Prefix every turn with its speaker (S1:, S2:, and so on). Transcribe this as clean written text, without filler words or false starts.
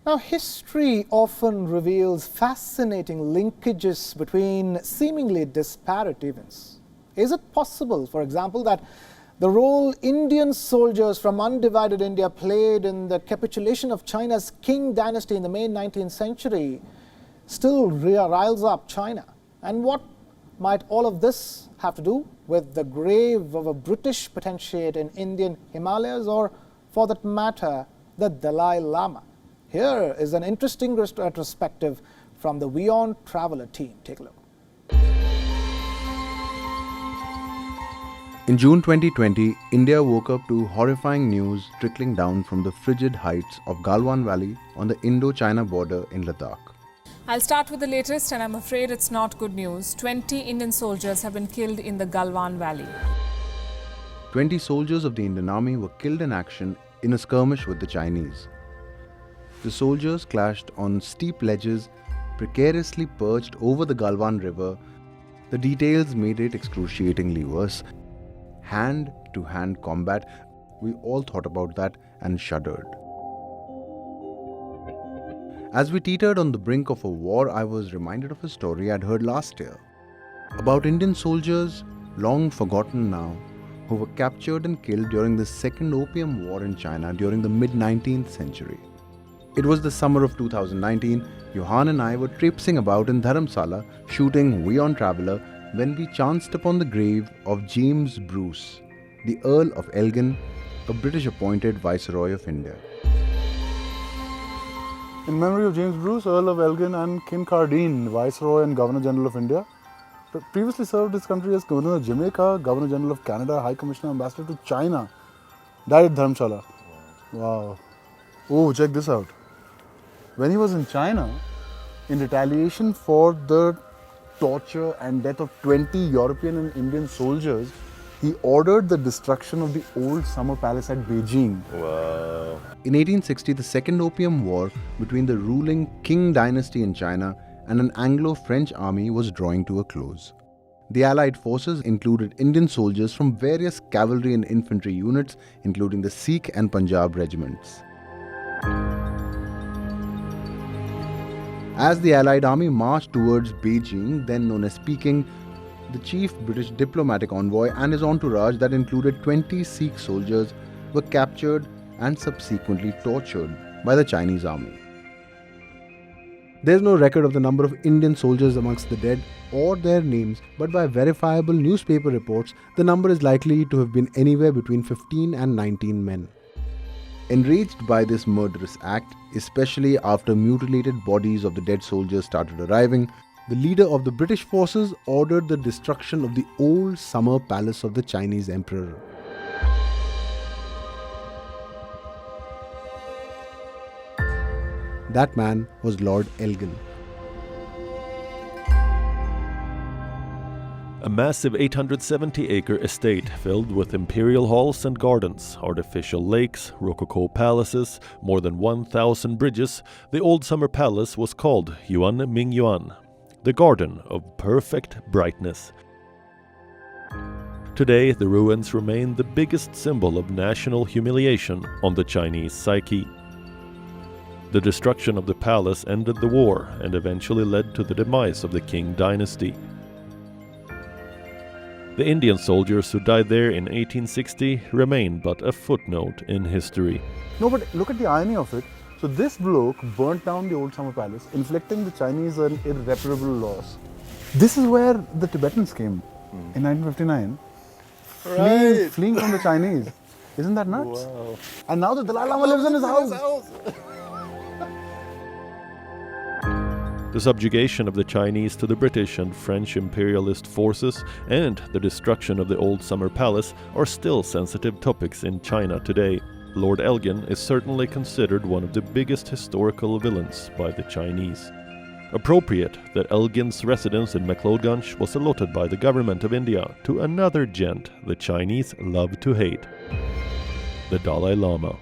S1: Now, history often reveals fascinating linkages between seemingly disparate events. Is it possible, for example, that the role Indian soldiers from undivided India played in the capitulation of China's Qing Dynasty in the May 19th century still riles up China? And what might all of this have to do with the grave of a British potentiate in Indian Himalayas, or for that matter, the Dalai Lama? Here is an interesting retrospective from the WION Traveler team. Take a look.
S2: In June 2020, India woke up to horrifying news trickling down from the frigid heights of Galwan Valley on the Indo-China border in Ladakh.
S3: I'll start with the latest, and I'm afraid it's not good news. 20 Indian soldiers have been killed in the Galwan Valley.
S2: 20 soldiers of the Indian Army were killed in action in a skirmish with the Chinese. The soldiers clashed on steep ledges precariously perched over the Galwan River. The details made it excruciatingly worse. Hand-to-hand combat. We all thought about that and shuddered. As we teetered on the brink of a war, I was reminded of a story I'd heard last year about Indian soldiers, long forgotten now, who were captured and killed during the Second Opium War in China during the mid-19th century. It was the summer of 2019. Johan and I were traipsing about in Dharamsala shooting WION Traveler when we chanced upon the grave of James Bruce, the Earl of Elgin, a British-appointed Viceroy of India.
S4: In memory of James Bruce, Earl of Elgin, and Kincardine, Viceroy and Governor-General of India, previously served his country as Governor of Jamaica, Governor-General of Canada, High Commissioner, Ambassador to China. Died at Dharamshala. Wow. Oh, check this out. When he was in China, in retaliation for the torture and death of 20 European and Indian soldiers, he ordered the destruction of the old summer palace at Beijing.
S2: Wow. In 1860, the Second Opium War between the ruling Qing Dynasty in China and an Anglo-French army was drawing to a close. The Allied forces included Indian soldiers from various cavalry and infantry units, including the Sikh and Punjab regiments. As the Allied army marched towards Beijing, then known as Peking, the chief British diplomatic envoy and his entourage that included 20 Sikh soldiers were captured and subsequently tortured by the Chinese army. There is no record of the number of Indian soldiers amongst the dead or their names, but by verifiable newspaper reports, the number is likely to have been anywhere between 15 and 19 men. Enraged by this murderous act, especially after mutilated bodies of the dead soldiers started arriving, the leader of the British forces ordered the destruction of the old summer palace of the Chinese emperor. That man was Lord Elgin.
S5: A massive 870-acre estate filled with imperial halls and gardens, artificial lakes, rococo palaces, more than 1,000 bridges, the old summer palace was called Yuan Mingyuan, the garden of perfect brightness. Today, the ruins remain the biggest symbol of national humiliation on the Chinese psyche. The destruction of the palace ended the war and eventually led to the demise of the Qing Dynasty. The Indian soldiers who died there in 1860 remain but a footnote in history.
S4: No, but look at the irony of it. So this bloke burnt down the old summer palace, inflicting the Chinese an irreparable loss. This is where the Tibetans came in 1959, fleeing from the Chinese. Isn't that nuts?
S2: Wow.
S4: And now the Dalai Lama lives in his house.
S5: The subjugation of the Chinese to the British and French imperialist forces and the destruction of the old summer palace are still sensitive topics in China today. Lord Elgin is certainly considered one of the biggest historical villains by the Chinese. Appropriate that Elgin's residence in McLeodganj was allotted by the government of India to another gent the Chinese love to hate, the Dalai Lama.